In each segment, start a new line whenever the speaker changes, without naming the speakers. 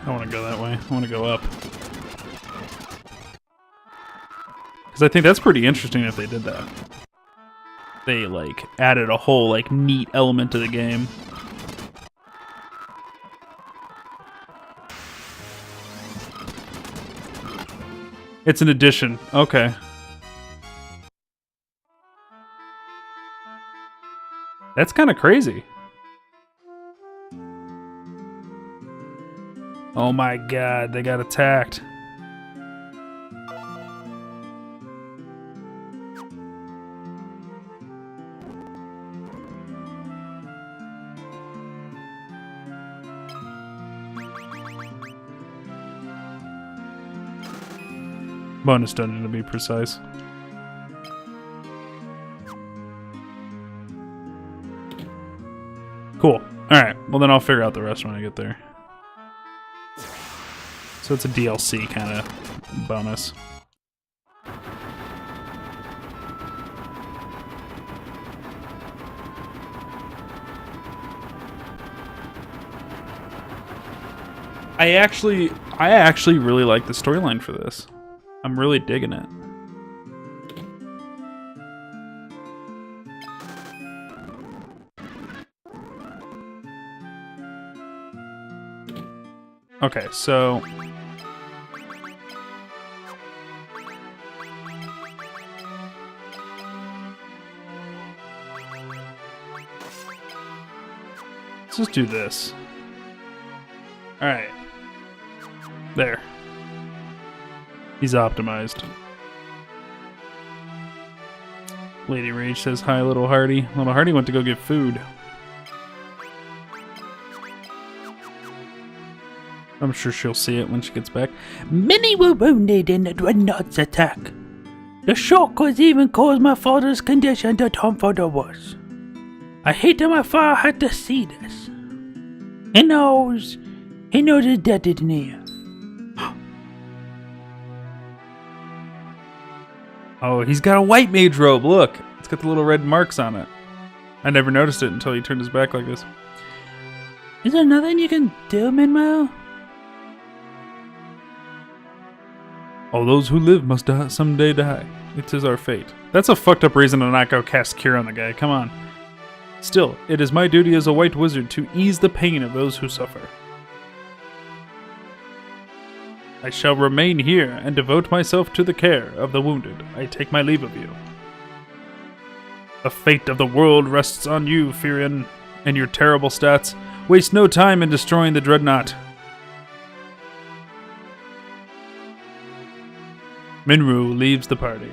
I want to go that way. I want to go up. Because I think that's pretty interesting if they did that. They, like, added a whole, like, neat element to the game. It's an addition. Okay. That's kind of crazy. Oh my god, they got attacked. Bonus dungeon to be precise. Cool. Alright, well then I'll figure out the rest when I get there. So it's a DLC kind of bonus. I actually really like the storyline for this. I'm really digging it. Okay, so let's just do this. All right. There. He's optimized. Lady Rage says, hi, Little Hardy. Little Hardy went to go get food. I'm sure she'll see it when she gets back.
Many were wounded in the Dreadnought's attack. The shock was even caused my father's condition to turn for the worse. I hate that my father had to see this. He knows his death is near.
Oh, he's got a white mage robe. Look, it's got the little red marks on it. I never noticed it until he turned his back like this.
Is there nothing you can do, Minmo?
All those who live must someday die. It is our fate. That's a fucked up reason to not go cast Cure on the guy. Come on. Still, it is my duty as a white wizard to ease the pain of those who suffer. I shall remain here and devote myself to the care of the wounded. I take my leave of you. The fate of the world rests on you, Firion, and your terrible stats. Waste no time in destroying the Dreadnought. Minru leaves the party.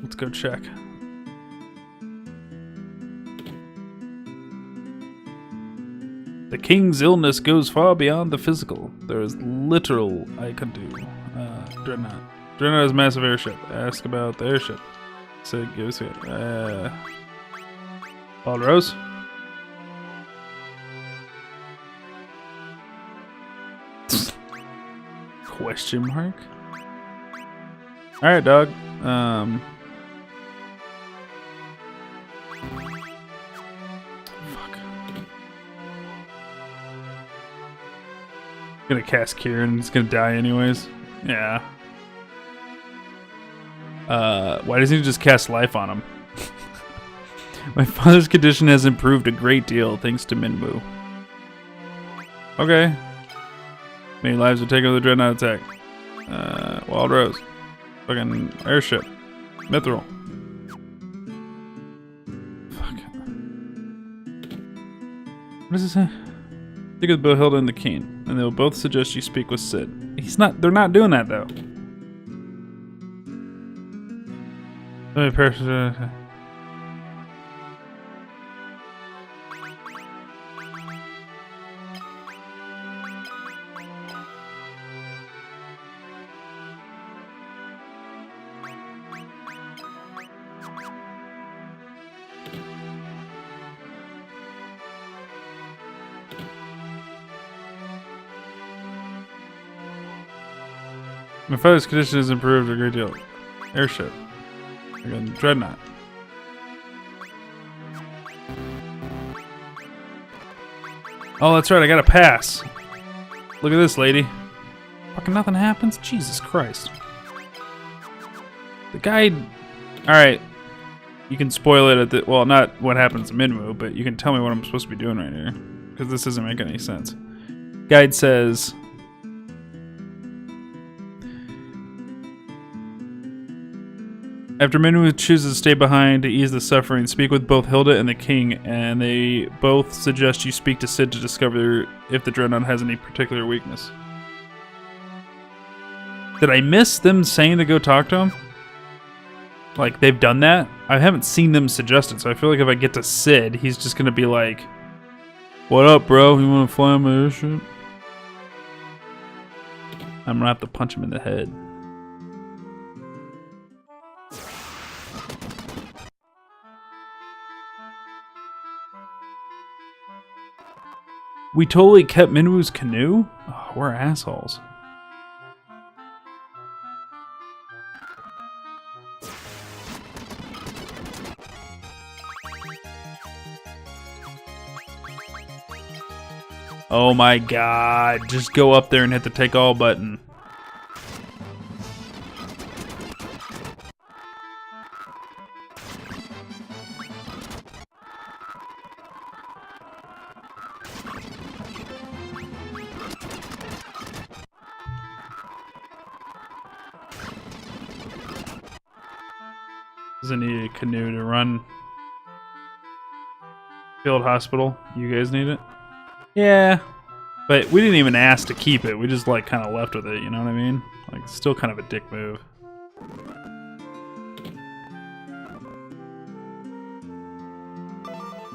Let's go check. The king's illness goes far beyond the physical. There is little I can do. Dreadnought. Dreadnought has a massive airship. Ask about the airship. So give us it. Bald Rose? Question mark? Alright, dog. Gonna cast Kieran, he's gonna die anyways. Yeah. Why doesn't he just cast life on him? My father's condition has improved a great deal thanks to Minmu. Okay. Many lives are taken with the Dreadnought attack. Wild Rose. Fucking airship. Mithril. Fuck. What does it say? Speak with Bohilda and the King, and they will both suggest you speak with Sid. They're not doing that though. My father's condition has improved a great deal. Airship. Again, Dreadnought. Oh, that's right. I got a pass. Look at this, lady. Fucking nothing happens? Jesus Christ. The guy... Alright. You can spoil it at the... Well, not what happens in Minwu, but you can tell me what I'm supposed to be doing right here. Because this doesn't make any sense. Guide says... After Minwu chooses to stay behind to ease the suffering, speak with both Hilda and the king, and they both suggest you speak to Sid to discover if the Dreadnought has any particular weakness. Did I miss them saying to go talk to him? Like, they've done that? I haven't seen them suggest it, so I feel like if I get to Sid, he's just gonna be like, "What up, bro? You wanna fly on my airship?" I'm gonna have to punch him in the head. We totally kept Minwu's canoe? Oh, we're assholes. Oh my god, just go up there and hit the take all button. Doesn't need a canoe to run. Field hospital, you guys need it? Yeah, but we didn't even ask to keep it. We just like kind of left with it, you know what I mean? Like, still kind of a dick move.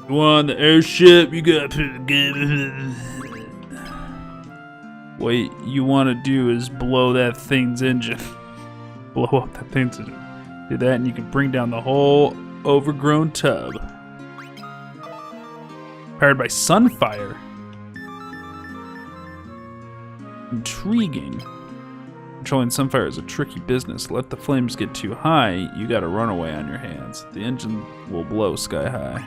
You want the airship? You got what you want to do is blow that thing's engine. Blow up that thing's engine. Do that and you can bring down the whole overgrown tub. Powered by Sunfire. Intriguing. Controlling Sunfire is a tricky business. Let the flames get too high, you got a runaway on your hands. The engine will blow sky high.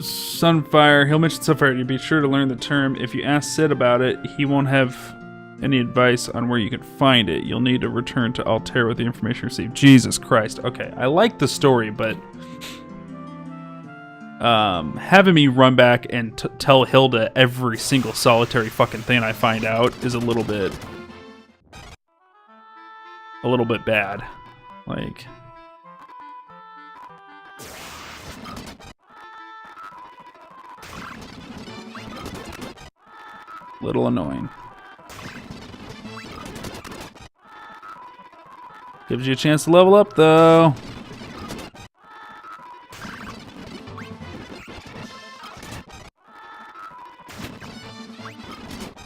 Sunfire. He'll mention Sunfire. You be sure to learn the term. If you ask Sid about it, he won't have any advice on where you can find it. You'll need to return to Altair with the information received. Jesus Christ. Okay, I like the story, but having me run back and tell Hilda every single solitary fucking thing I find out is a little bit bad. Like, little annoying. Gives you a chance to level up, though.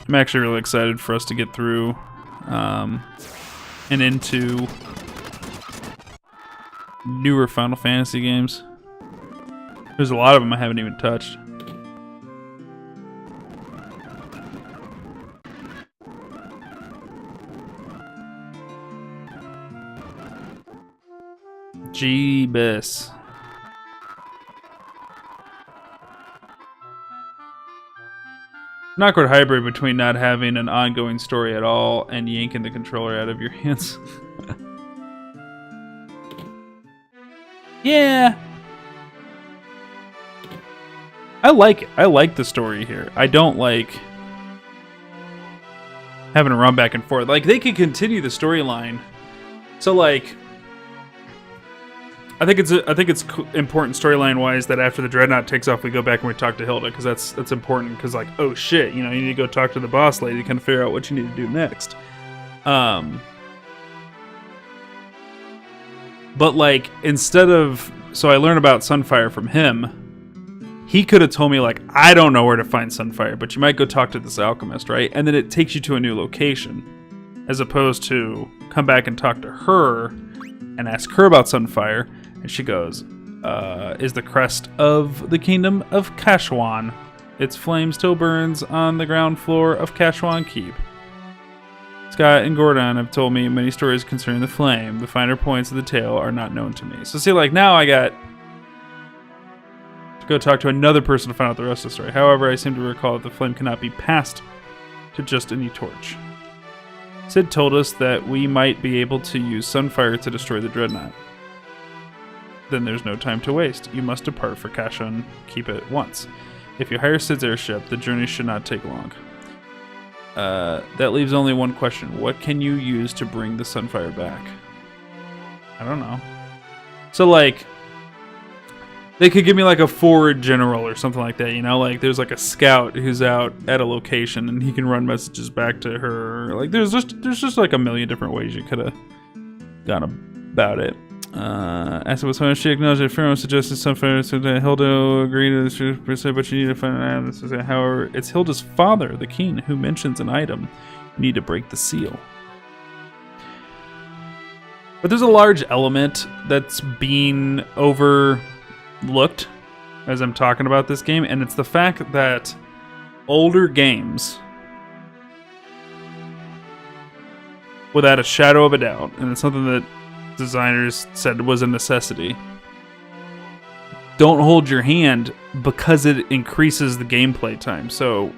I'm actually really excited for us to get through and into newer Final Fantasy games. There's a lot of them I haven't even touched. Jeebus. An awkward hybrid between not having an ongoing story at all and yanking the controller out of your hands. Yeah. I like it. I like the story here. I don't like having to run back and forth. Like, they could continue the storyline. So, like, I think it's important storyline wise that after the Dreadnought takes off, we go back and we talk to Hilda, because that's important. Because, like, oh shit, you know, you need to go talk to the boss lady to kind of figure out what you need to do next. But like, instead of, so I learned about Sunfire from him. He could have told me, like, I don't know where to find Sunfire, but you might go talk to this alchemist, right? And then it takes you to a new location, as opposed to come back and talk to her and ask her about Sunfire. And she goes, is the crest of the kingdom of Kashwan. Its flame still burns on the ground floor of Kashwan Keep. Scott and Gordon have told me many stories concerning the flame. The finer points of the tale are not known to me. So see, like, now I got to go talk to another person to find out the rest of the story. However, I seem to recall that the flame cannot be passed to just any torch. Sid told us that we might be able to use Sunfire to destroy the Dreadnought. Then there's no time to waste. You must depart for Kashan. Keep it once. If you hire Sid's airship, the journey should not take long. That leaves only one question. What can you use to bring the Sunfire back? I don't know. So, like, they could give me, like, a forward general or something like that, you know? Like, there's, like, a scout who's out at a location, and he can run messages back to her. Like, there's just like, a million different ways you could have gone about it. As it was when she acknowledged that Pharaoh suggested Sunfire, so that Hilda agreed to this per se, but you need to find an item. However, it's Hilda's father, the king, who mentions an item. You need to break the seal. But there's a large element that's being overlooked as I'm talking about this game, and it's the fact that older games, without a shadow of a doubt, and it's something that designers said was a necessity, don't hold your hand because it increases the gameplay time. So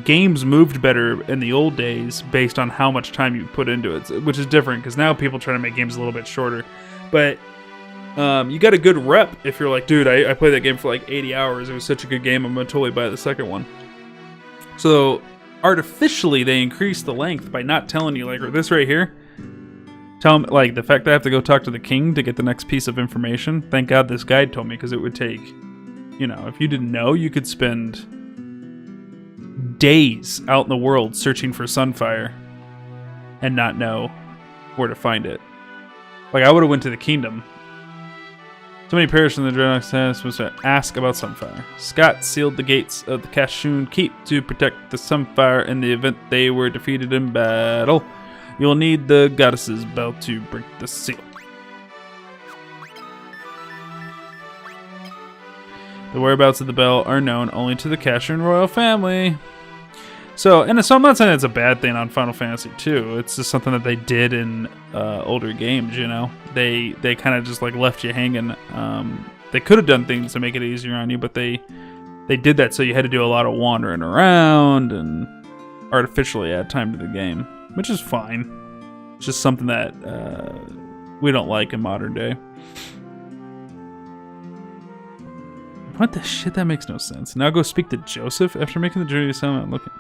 games moved better in the old days based on how much time you put into it, which is different because now people try to make games a little bit shorter. But you got a good rep if you're like, dude, I played that game for like 80 hours. It was such a good game. I'm going to totally buy the second one. So artificially, they increase the length by not telling you, like, this right here. Tell me, like, the fact that I have to go talk to the king to get the next piece of information. Thank God this guide told me, because it would take, you know, if you didn't know, you could spend days out in the world searching for Sunfire and not know where to find it. Like, I would have went to the kingdom. So many perished in the Dreadnought was to ask about Sunfire. Scott sealed the gates of the Kashan Keep to protect the Sunfire in the event they were defeated in battle. You'll need the goddess's bell to break the seal. The whereabouts of the bell are known only to the Kashan royal family. So I'm not saying it's a bad thing on Final Fantasy II. It's just something that they did in older games, you know? They kind of just, like, left you hanging. They could have done things to make it easier on you, but they did that so you had to do a lot of wandering around and artificially add time to the game. Which is fine. It's just something that we don't like in modern day. What the shit? That makes no sense. Now go speak to Joseph after making the journey to Selma. Looking.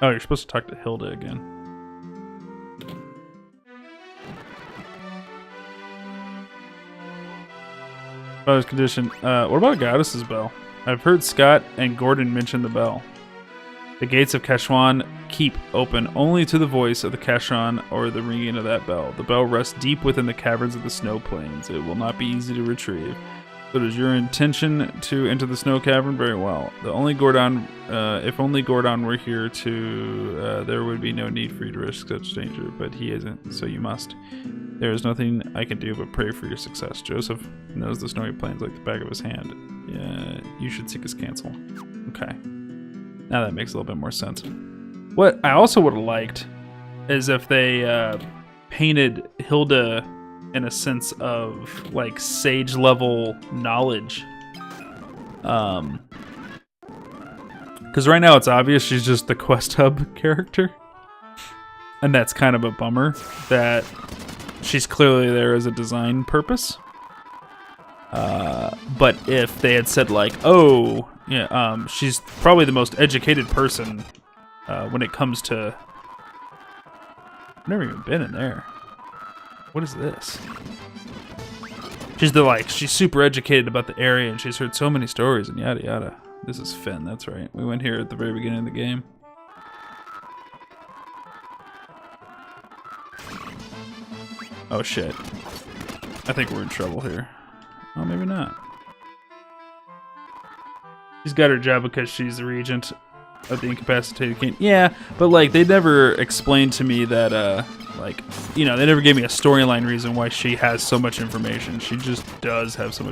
Oh, you're supposed to talk to Hilda again. Father's condition. What about Goddess's bell? I've heard Scott and Gordon mention the bell. The gates of Kashan Keep open only to the voice of the Kashan or the ringing of that bell. The bell rests deep within the caverns of the snow plains. It will not be easy to retrieve. But is your intention to enter the snow cavern? Very well. If only Gordon were here there would be no need for you to risk such danger, but he isn't, so you must. There is nothing I can do but pray for your success. Joseph knows the snowy plains like the back of his hand. Yeah, you should seek his counsel. Okay. Now that makes a little bit more sense. What I also would have liked is if they painted Hilda in a sense of, like, sage level knowledge. Because right now it's obvious she's just the quest hub character. And that's kind of a bummer that she's clearly there as a design purpose. But if they had said, like, oh, yeah, she's probably the most educated person when it comes to... I've never even been in there. What is this? She's super educated about the area and she's heard so many stories and yada yada. This is Finn, that's right. We went here at the very beginning of the game. Oh shit. I think we're in trouble here. Oh, maybe not. She's got her job because she's the regent of the incapacitated king. Yeah, but, like, they never explained to me that, like, you know, they never gave me a storyline reason why she has so much information. She just does have so much